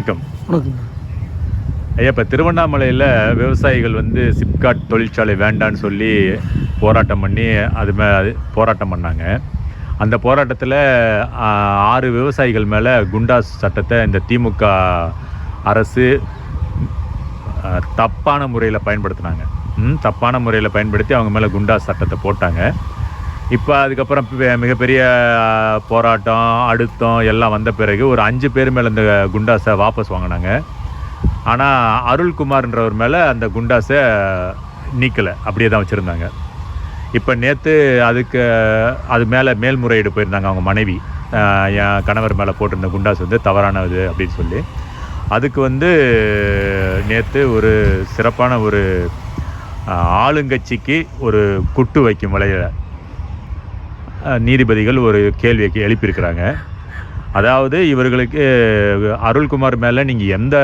வணக்கம். வணக்கம் ஐயா, இப்போ திருவண்ணாமலையில் விவசாயிகள் சிப்காட் தொழிற்சாலை வேண்டான்னு சொல்லி போராட்டம் பண்ணி போராட்டம் பண்ணாங்க. அந்த போராட்டத்தில் 6 விவசாயிகள் மேலே குண்டாஸ் சட்டத்தை இந்த திமுக அரசு தப்பான முறையில் பயன்படுத்தினாங்க. தப்பான முறையில் பயன்படுத்தி அவங்க மேலே குண்டாஸ் சட்டத்தை போட்டாங்க. இப்போ அதுக்கப்புறம் மிகப்பெரிய போராட்டம் அழுத்தம் எல்லாம் வந்த பிறகு ஒரு 5 பேர் மேலே இந்த குண்டாஸை வாபஸ் வாங்கினாங்க. ஆனால் அருள்குமார்ன்றவர் மேலே அந்த குண்டாஸை நீக்கலை, அப்படியே தான் வச்சுருந்தாங்க. இப்போ நேற்று அது மேலே மேல்முறையீடு போயிருந்தாங்க. அவங்க மனைவி என் கணவர் மேலே போட்டிருந்த குண்டாஸ் தவறானது அப்படின்னு சொல்லி அதுக்கு நேற்று ஒரு சிறப்பான ஒரு ஆளுங்கட்சிக்கு ஒரு குட்டு வைக்கும் வகையில் நீதிபதிகள் ஒரு கேள்வியை எழுப்பியிருக்கிறாங்க. அதாவது இவர்களுக்கு அருள்குமார் மேலே நீங்கள் எந்த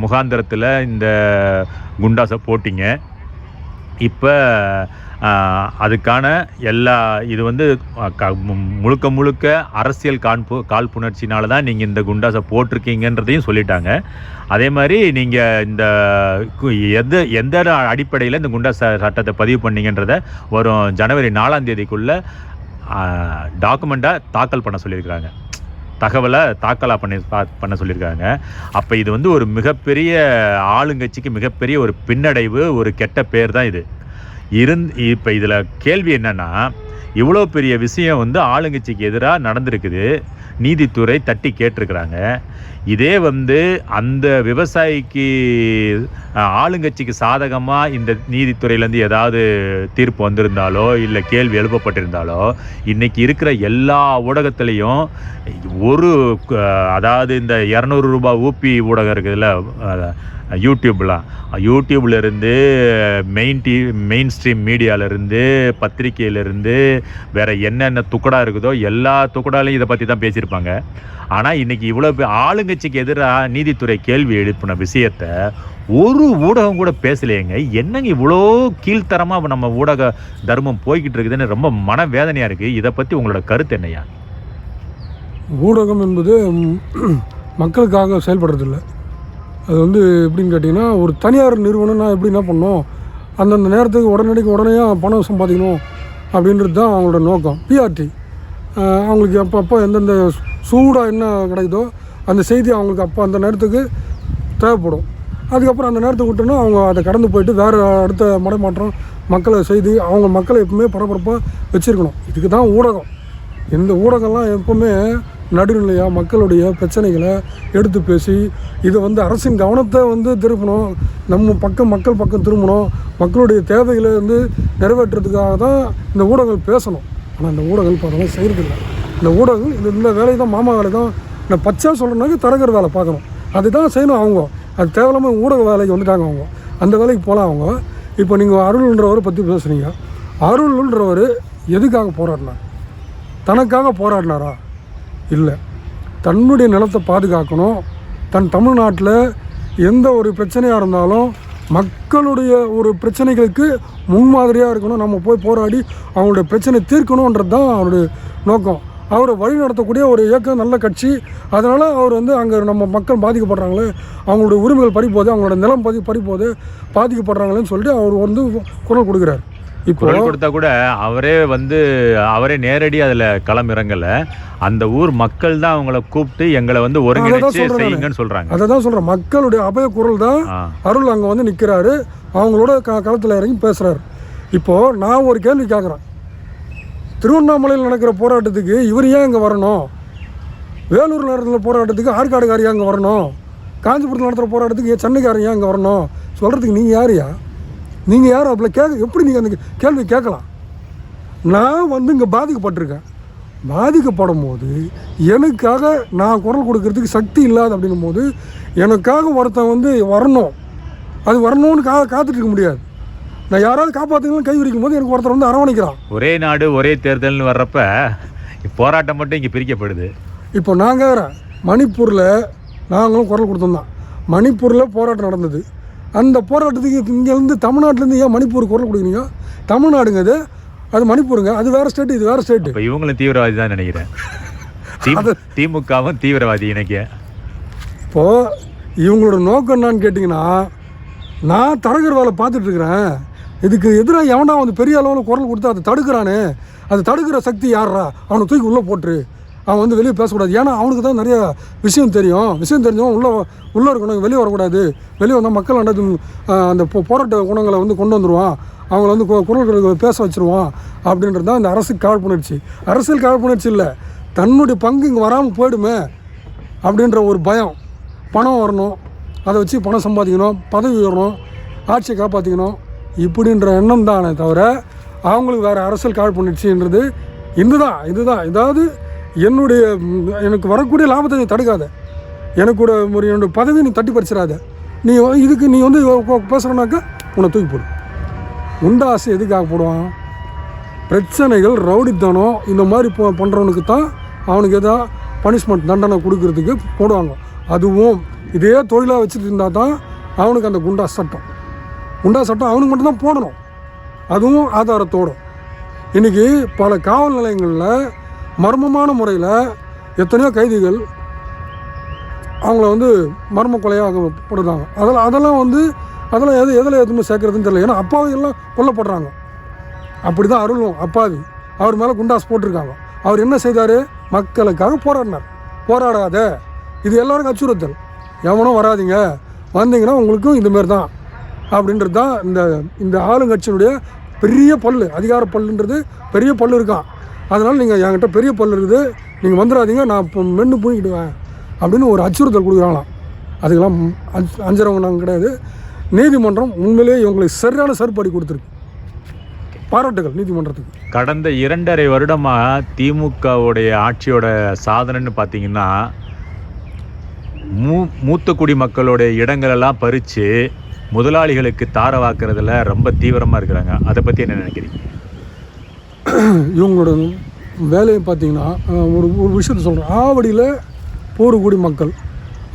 முகாந்திரத்தில் இந்த குண்டாஸை போட்டிங்க, இப்போ அதுக்கான எல்லா இது முழுக்க அரசியல் காழ்ப்புணர்ச்சினால தான் நீங்கள் இந்த குண்டாஸை போட்டிருக்கீங்கன்றதையும் சொல்லிட்டாங்க. அதே மாதிரி நீங்கள் இந்த எந்த அடிப்படையில் இந்த குண்டாஸ் சட்டத்தை பதிவு பண்ணீங்கன்றதை வரும் ஜனவரி 4ஆம் தேதிக்குள்ளே டாக்குமெண்ட்டாக தாக்கல் பண்ண சொல்லியிருக்கிறாங்க, தகவலை தாக்கலாக பண்ண சொல்லியிருக்காங்க. அப்போ இது ஒரு மிகப்பெரிய ஆளுங்கட்சிக்கு மிகப்பெரிய ஒரு பின்னடைவு, ஒரு கெட்ட பேர் தான் இது இப்போ இதில் கேள்வி என்னென்னா, இவ்வளோ பெரிய விஷயம் ஆளுங்கட்சிக்கு எதிராக நடந்திருக்குது, நீதித்துறை தட்டி கேட்டிருக்கிறாங்க. இதே அந்த விவசாயிக்கு ஆளுங்கட்சிக்கு சாதகமாக இந்த நீதித்துறையிலேருந்து ஏதாவது தீர்ப்பு வந்திருந்தாலோ இல்லை கேள்வி எழுப்பப்பட்டிருந்தாலோ இன்றைக்கி இருக்கிற எல்லா ஊடகத்துலேயும் அதாவது இந்த 200 ரூபாய் ஊப்பி ஊடகம் இருக்குதுல்ல, யூடியூப்லேருந்து மெயின் ஸ்ட்ரீம் மீடியாவிலேருந்து பத்திரிகையிலேருந்து வேறு என்னென்ன துக்கடா இருக்குதோ எல்லா துக்கடாலையும் இதை பற்றி தான் பேசியிருப்பாங்க. ஆனால் இன்றைக்கி இவ்வளோ ஆளுங்கட்சிக்கு எதிராக நீதித்துறை கேள்வி எழுப்பின விஷயத்த ஒரு ஊடகம் கூட பேசலையேங்க. என்னங்க இவ்வளோ கீழ்த்தரமாக நம்ம ஊடக தர்மம் போய்கிட்டு இருக்குதுன்னு ரொம்ப மனவேதனையாக இருக்குது. இதை பற்றி உங்களோட கருத்து என்னையா? ஊடகம் என்பது மக்களுக்காக செயல்படுறதில்லை. அது எப்படின்னு கேட்டிங்கன்னா, ஒரு தனியார் நிறுவனம்னா எப்படி என்ன பண்ணோம், அந்தந்த நேரத்துக்கு உடனடியாக பணம் சம்பாதிக்கணும் அப்படின்றது தான் அவங்களோட நோக்கம். பிஆர்டி அவங்களுக்கு அப்பப்போ எந்தெந்த சூடாக என்ன கிடைக்குதோ அந்த செய்தி அவங்களுக்கு அப்போ அந்த நேரத்துக்கு தேவைப்படும். அதுக்கப்புறம் அந்த நேரத்துக்கு விட்டோன்னா அவங்க அதை கடந்து போயிட்டு வேறு அடுத்த மடைமாற்றம் மக்களை செய்தி மக்களை எப்பவுமே பரபரப்பாக வச்சுருக்கணும். இதுக்கு தான் ஊடகம். இந்த ஊடகம்லாம் எப்போவுமே நடுநிலையாக மக்களுடைய பிரச்சனைகளை எடுத்து பேசி இதை அரசின் கவனத்தை திருப்பணும், மக்கள் பக்கம் திரும்பணும், மக்களுடைய தேவைகளை நிறைவேற்றுறதுக்காக தான் இந்த ஊடகங்கள் பேசணும். ஆனால் இந்த ஊடகங்கள் இப்போ அதெல்லாம் செய்கிறதில்லை. இந்த ஊடகங்கள் இந்த வேலை தான் மாமா வேலை தான். நான் பச்சையாக சொல்கிறேன்னாக்க தரகர் வேலை பார்க்கணும், அதுதான் செய்யணும். அவங்க அது தேவையில்லாமல் ஊடக வேலைக்கு வந்துட்டாங்க. அவங்க அந்த வேலைக்கு போகலாம். அவங்க இப்போ நீங்கள் அருள்ன்றவரை பற்றி பேசுகிறீங்க. அருள்ன்றவர் எதுக்காக போராடினார்? தனக்காக போராடினாரா? இல்லை, தன்னுடைய நிலத்தை பாதுகாக்கணும். தமிழ்நாட்டில் எந்த ஒரு பிரச்சனையாக இருந்தாலும் மக்களுடைய ஒரு பிரச்சனைகளுக்கு முன்மாதிரியாக இருக்கணும். நம்ம போய் போராடி அவங்களுடைய பிரச்சனை தீர்க்கணுன்றது தான் அவருடைய நோக்கம். அவரை வழி நடத்தக்கூடிய ஒரு இயக்கம், நல்ல கட்சி. அதனால் அவர் அங்கே நம்ம மக்கள் பாதிக்கப்படுறாங்களே, அவங்களுடைய உரிமைகள் பறிப்போது, அவங்களோட நிலம் பறிப்போது பாதிக்கப்படுறாங்களேன்னு சொல்லிட்டு அவர் குரல் கொடுக்குறார். இப்போ குரல் கொடுத்தா கூட அவரே நேரடி அதில் களமிறங்கலை. அந்த ஊர் மக்கள் தான் அவங்கள கூப்பிட்டு எங்களை ஒருங்கிணைச்சு செய்யுங்கன்னு சொல்கிறாங்க. அதை தான் சொல்கிறேன். மக்களுடைய அபய குரல் தான் அருள் அங்கே நிற்கிறாரு, அவங்களோட களத்தில் இறங்கி பேசுகிறாரு. இப்போது நான் ஒரு கேள்வி கேட்குறேன். திருவண்ணாமலையில் நடக்கிற போராட்டத்துக்கு இவர் ஏன் இங்கே வரணும்? வேலூர் நடத்துகிற போராட்டத்துக்கு ஆற்காடுக்காரி ஏன் இங்கே வரணும்? காஞ்சிபுரத்தில் நடத்துகிற போராட்டத்துக்கு சென்னைக்காரன் ஏன் இங்கே வரணும்? சொல்கிறதுக்கு நீங்கள் யாரையா? நீங்கள் யாரும் அதில் எப்படி நீங்கள் அந்த கேள்வி கேட்கலாம்? நான் இங்கே பாதிக்கப்பட்டிருக்கேன். பாதிக்கப்படும் போது எனக்காக நான் குரல் கொடுக்கறதுக்கு சக்தி இல்லாது அப்படின்னும் போது எனக்காக ஒருத்தன் வரணும். அது வரணும்னு காத்துட்டு இருக்க முடியாது. நான் யாராவது காப்பாற்றுங்கன்னு கை விரிக்கும் போது எனக்கு ஒருத்தர் அரவணைக்கிறான். ஒரே நாடு ஒரே தேர்தல்னு வர்றப்ப போராட்டம் மட்டும் இங்கே பிரிக்கப்படுது. இப்போ நாங்கள் மணிப்பூரில் நாங்களும் குரல் கொடுத்தோம். மணிப்பூரில் போராட்டம் நடந்தது. அந்த போராட்டத்துக்கு இங்கேருந்து தமிழ்நாட்டிலேருந்து ஏன் மணிப்பூர் குரல் கொடுக்குறீங்க? தமிழ்நாடுங்க அது மணிப்பூருங்க, அது வேறு ஸ்டேட்டு, இது வேறு ஸ்டேட்டு. இப்போ இவங்களும் தீவிரவாதி தான் நினைக்கிறேன். திமுகவும் தீவிரவாதி எனக்கு. இப்போது இவங்களோட நோக்கம் என்னான்னு கேட்டிங்கன்னா, நான் தரகர் வேலை பார்த்துட்ருக்குறேன், இதுக்கு எதிராக எவனா வந்து பெரிய அளவில் குரல் கொடுத்து அதை தடுக்கிறானே, அது தடுக்கிற சக்தி யாரா, அவனை தூக்கி உள்ளே போட்டுரு, அவன் வந்து வெளியே பேசக்கூடாது. ஏன்னா அவனுக்கு தான் நிறைய விஷயம் தெரியும், விஷயம் தெரிஞ்சவன் உள்ளே இருக்கணும், வெளியே வரக்கூடாது. வெளியே வந்தால் மக்கள் அந்த போராட்ட குணங்களை வந்து கொண்டு வந்துடுவான், அவங்கள வந்து குரல்களுக்கு பேச வச்சுருவான் அப்படின்றது தான் இந்த அரசுக்கு காழ்ப்புணர்ச்சி. அரசியல் காழ்ப்புணர்ச்சி இல்லை, தன்னுடைய பங்கு இங்கே வராமல் போயிடுமே அப்படின்ற ஒரு பயம். பணம் வரணும், அதை வச்சு பணம் சம்பாதிக்கணும், பதவி வரணும், ஆட்சியை காப்பாற்றிக்கணும், இப்படின்ற எண்ணம் தானே தவிர அவங்களுக்கு வேறு அரசியல் காழ்ப்புணர்ச்சின்றது இதுதான். இதாவது எனக்கு வரக்கூடிய லாபத்தை நீ தடுக்காத, எனக்கு என்னோட பதவி நீ தட்டி பறிச்சிடாத, நீ வந்து பேசுகிறனாக்கா உன்னை தூக்கி போடு. குண்டாசு எதுக்காக போடுவான்? பிரச்சனைகள், ரவுடித்தனம் இந்த மாதிரி பண்ணுறவனுக்கு தான் அவனுக்கு எதாவது பனிஷ்மெண்ட், தண்டனை கொடுக்கறதுக்கு போடுவாங்க. அதுவும் இதே தொழிலாக வச்சுட்டு இருந்தால் தான் அவனுக்கு அந்த குண்டா சட்டம் அவனுக்கு மட்டும்தான் போடணும், அதுவும் ஆதாரத்தோடு. இன்றைக்கி பல காவல் நிலையங்களில் மர்மமான முறையில் எத்தனையோ கைதிகள் அவங்கள வந்து மர்ம கொலையாக போடுறாங்க. அதெல்லாம் எதில் எதுவுமே சேர்க்குறதுன்னு தெரியல. ஏன்னா அப்பாவி எல்லாம் கொல்லப்படுறாங்க. அப்படி தான் அருளும் அப்பாவி, அவர் மேலே குண்டாஸ் போட்டிருக்காங்க. அவர் என்ன செய்தார்? மக்களுக்காக போராடாத, இது எல்லாருக்கும் அச்சுறுத்தல், எவனும் வராதிங்க, வந்தீங்கன்னா உங்களுக்கும் இதுமாரி தான் அப்படின்றது தான் இந்த ஆளுங்கட்சியினுடைய பெரிய பல்லு, அதிகார பல்லுன்றது பெரிய பல்லு இருக்கான். அதனால் நீங்கள் என்கிட்ட பெரிய பல்லு இருக்குது, நீங்கள் வந்துடாதீங்க, நான் இப்போ மென்று போய்கிடுவேன் அப்படின்னு ஒரு அச்சுறுத்தல் கொடுக்குறாங்களாம். அதுக்கெல்லாம் அஞ்சுறவங்க நாங்கள் கிடையாது. நீதிமன்றம் உண்மையிலேயே இவங்களுக்கு சரியான செருப்படி கொடுத்துருக்கு. பாராட்டுகள் நீதிமன்றத்துக்கு. கடந்த 2.5 வருடமாக திமுகவுடைய ஆட்சியோட சாதனைன்னு பார்த்தீங்கன்னா, மூத்த குடிமக்களுடைய இடங்களெல்லாம் பறித்து முதலாளிகளுக்கு தாரவாக்குறதுல ரொம்ப தீவிரமாக இருக்கிறாங்க. அதை பற்றி என்ன நினைக்கிறீங்க? இவங்களோட வேலையை பார்த்தீங்கன்னா, ஒரு விஷயத்த சொல்கிறேன். ஆவடியில் போர்க்குடி மக்கள்,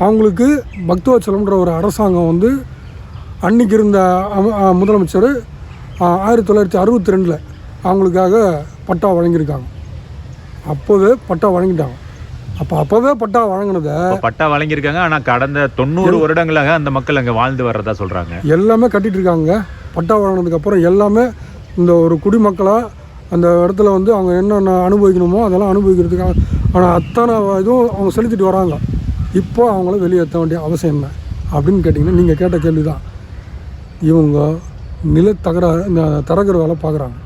அவங்களுக்கு பக்தவச்சலம்ன்ற ஒரு அரசாங்கம் வந்து அன்றைக்கி இருந்த முதலமைச்சர் 1962 அவங்களுக்காக பட்டா வழங்கியிருக்காங்க. அப்போவே பட்டா வழங்கிட்டாங்க. அப்போவே பட்டா பட்டா வழங்கியிருக்காங்க. ஆனால் கடந்த 90 வருடங்களாக அந்த மக்கள் அங்கே வாழ்ந்து வர்றதா சொல்கிறாங்க. எல்லாமே கட்டிகிட்டு இருக்காங்க. பட்டா வழங்கினதுக்கப்புறம் எல்லாமே இந்த ஒரு குடிமக்களாக அந்த இடத்துல வந்து அவங்க என்னென்ன அனுபவிக்கணுமோ அதெல்லாம் அனுபவிக்கிறதுக்காக, ஆனால் அத்தனை இதுவும் அவங்க செலுத்திட்டு வராங்க. இப்போ அவங்கள வெளியேற்ற வேண்டிய அவசியம் என்ன அப்படின்னு கேட்டிங்கன்னா, நீங்கள் கேட்ட கேள்வி தான். இவங்க இந்த தரகர் வேலை பார்க்குறாங்க.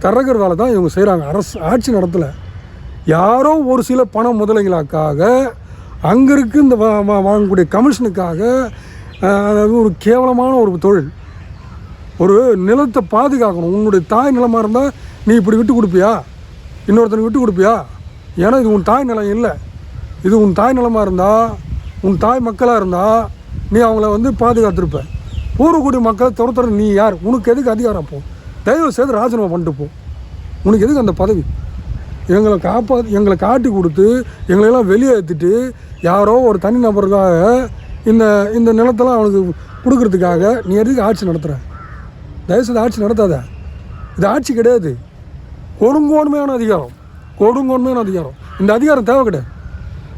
தரகர் வேலை தான் இவங்க செய்கிறாங்க. ஆட்சி நடத்தலை. யாரோ ஒரு சில பண முதலைகளுக்காக அங்கே இருக்கு இந்த வாங்கக்கூடிய கமிஷனுக்காக, அதாவது ஒரு கேவலமான ஒரு தொழில். ஒரு நிலத்தை பாதுகாக்கணும். உன்னுடைய தாய் நிலமாக இருந்தால் நீ இப்படி விட்டு கொடுப்பியா? இன்னொருத்தனுக்கு விட்டு கொடுப்பியா? ஏன்னா இது உன் தாய் நிலம் இல்லை. இது உன் தாய் நிலமாக இருந்தால், உன் தாய் மக்களாக இருந்தால் நீ அவங்கள வந்து பாதுகாத்துருப்ப. பூர்வக்குடி மக்களை துரத்துற நீ யார்? உனக்கு எதுக்கு அதிகாரம்? அப்போ தயவு செய்து ராஜினாமா பண்ணிட்டு போ. உனக்கு எதுக்கு அந்த பதவி? எங்களை காட்டி கொடுத்து எங்களெல்லாம் வெளியேற்றிட்டு யாரோ ஒரு தனி நபருக்காக இந்த நிலத்தெல்லாம் அவனுக்கு கொடுக்கறதுக்காக நீ எதுக்கு ஆட்சி நடத்துகிற? தயவுசெய்து ஆட்சி நடத்தாத. இது ஆட்சி கிடையாது, கொடுங்கோன்மையான அதிகாரம். இந்த அதிகாரம் தேவை கிடையாது.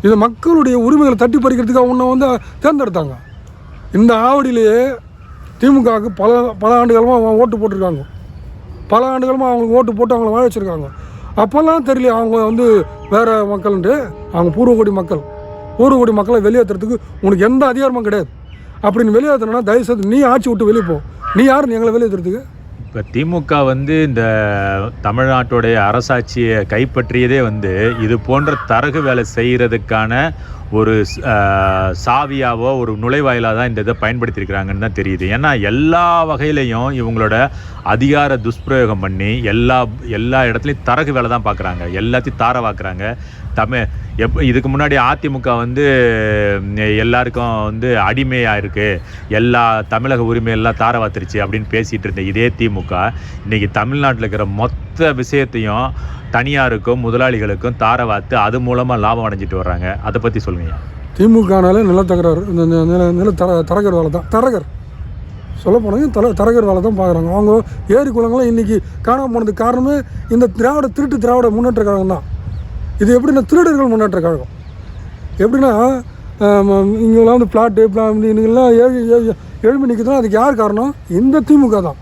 இது மக்களுடைய உரிமைகளை தட்டி பறிக்கிறதுக்காக உன்னை வந்து தேர்ந்தெடுத்தாங்க. இந்த ஆவடியிலேயே திமுகவுக்கு பல ஆண்டுகளமாக ஓட்டு போட்டிருக்காங்க. பல ஆண்டுகளமாக அவங்களுக்கு ஓட்டு போட்டு அவங்கள வாழ வச்சுருக்காங்க. அப்போல்லாம் தெரியல அவங்க வந்து வேறு மக்கள்ன்ட்டு. அவங்க பூர்வக்குடி மக்களை வெளியேற்றுறதுக்கு உனக்கு எந்த அதிகாரமும் கிடையாது. அப்படின்னு வெளியேற்றணும்னா தயவுசெய்து நீ ஆட்சி விட்டு வெளியே போ. நீ யார் எங்களை வெளியேற்றுறதுக்கு? இப்போ திமுக வந்து இந்த தமிழ்நாட்டுடைய அரசாட்சியை கைப்பற்றியதே வந்து இது போன்ற தரகு வேலை செய்கிறதுக்கான ஒரு சாவியாவோ ஒரு நுழைவாயிலாக தான் இந்த இதை பயன்படுத்தியிருக்கிறாங்கன்னு தான் தெரியுது. ஏன்னா எல்லா வகையிலையும் இவங்களோட அதிகார துஷ்பிரயோகம் பண்ணி எல்லா இடத்துலையும் தரகு வேலை தான் பார்க்குறாங்க, எல்லாத்தையும் தாரவாக்குறாங்க. இதுக்கு முன்னாடி அதிமுக வந்து எல்லாருக்கும் வந்து அடிமையாக இருக்குது, எல்லா தமிழக உரிமையெல்லாம் தாரவாத்துருச்சு அப்படின்னு பேசிகிட்டு இருந்த இதே திமுக இன்றைக்கி தமிழ்நாட்டில் இருக்கிற மொத்த விஷயத்தையும் தனியாருக்கும் முதலாளிகளுக்கும் தாரவாத்து அது மூலமாக லாபம் அடைஞ்சிட்டு வர்றாங்க. அதை பற்றி சொல்லுங்க. திமுகனாலே நிலத்தகராறு, இந்த தரகர் வேலை தான். தரகர் சொல்ல போனாங்க தரகர் வேலை தான் பார்க்குறாங்க. அவங்க ஏரி குளங்கள்லாம் இன்றைக்கி காணாமல் போனதுக்கு காரணமே இந்த திராவிட முன்னேற்ற கழகம் தான். இது எப்படின்னா திருடர்கள் முன்னேற்ற கழகம். எப்படின்னா இங்கெல்லாம் வந்து ஃப்ளாட்டு இங்கெல்லாம் எழுப்பி நிற்குதுன்னா அதுக்கு யார் காரணம்? இந்த திமுக தான்.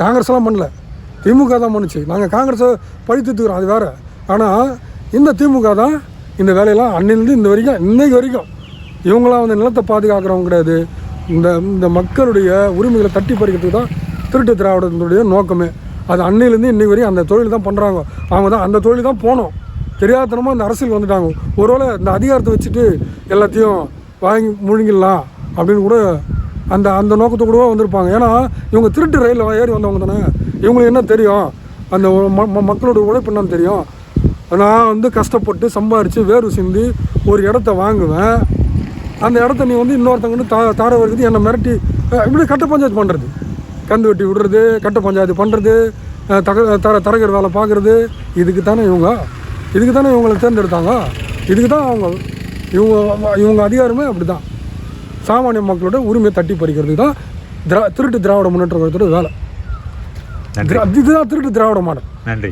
காங்கிரஸ்லாம் பண்ணல, திமுக தான் பண்ணுச்சு. நாங்கள் காங்கிரஸை பழித்துக்கிறோம், அது வேறு. ஆனால் இந்த திமுக தான் இந்த வேலையெல்லாம் அன்னிலிருந்து இந்த வரைக்கும் இன்னைக்கு வரைக்கும் இவங்களாம் வந்து நிலத்தை பாதுகாக்கிறவங்க கிடையாது. இந்த மக்களுடைய உரிமைகளை தட்டி பறிக்கிறதுக்கு தான் திருட்டு திராவிடத்தினுடைய நோக்கமே. அது அன்னையிலேருந்து இன்னைக்கு வரையும் அந்த தொழில் தான் பண்ணுறாங்க. அவங்க தான் அந்த தொழில் தான் போனோம். தெரியாதனமாக இந்த அரசியல் வந்துட்டாங்க. ஒருவேளை இந்த அதிகாரத்தை வச்சுட்டு எல்லாத்தையும் வாங்கி முழுங்கிடலாம் அப்படின்னு கூட அந்த நோக்கத்தை கூட வந்திருப்பாங்க. ஏன்னா இவங்க திருட்டு ரயிலில் ஏறி வந்தவங்க தானே. இவங்களுக்கு என்ன தெரியும்? அந்த மக்களோட உழைப்பு என்னன்னு தெரியும். நான் வந்து கஷ்டப்பட்டு சம்பாரித்து வேர்வு சிந்தி ஒரு இடத்த வாங்குவேன். அந்த இடத்த நீ வந்து இன்னொருத்தவங்க தார வருது என்னை மிரட்டி இப்படி கட்ட பஞ்சாயத்து பண்ணுறது, கந்து வெட்டி விடுறது, கட்ட பஞ்சாயத்து பண்ணுறது, தரகர் வேலை பார்க்குறது. இதுக்கு தானே இவங்களை தேர்ந்தெடுத்தாங்க. இதுக்கு தான் இவங்க அதிகாரமே அப்படி தான். சாமானிய மக்களோட உரிமையை தட்டி பறிக்கிறதுக்கு தான் திருட்டு திராவிட முன்னேற்ற கழகத்தோட வேலை. இதுதான் திருட்டு திராவிட மாடல். நன்றி.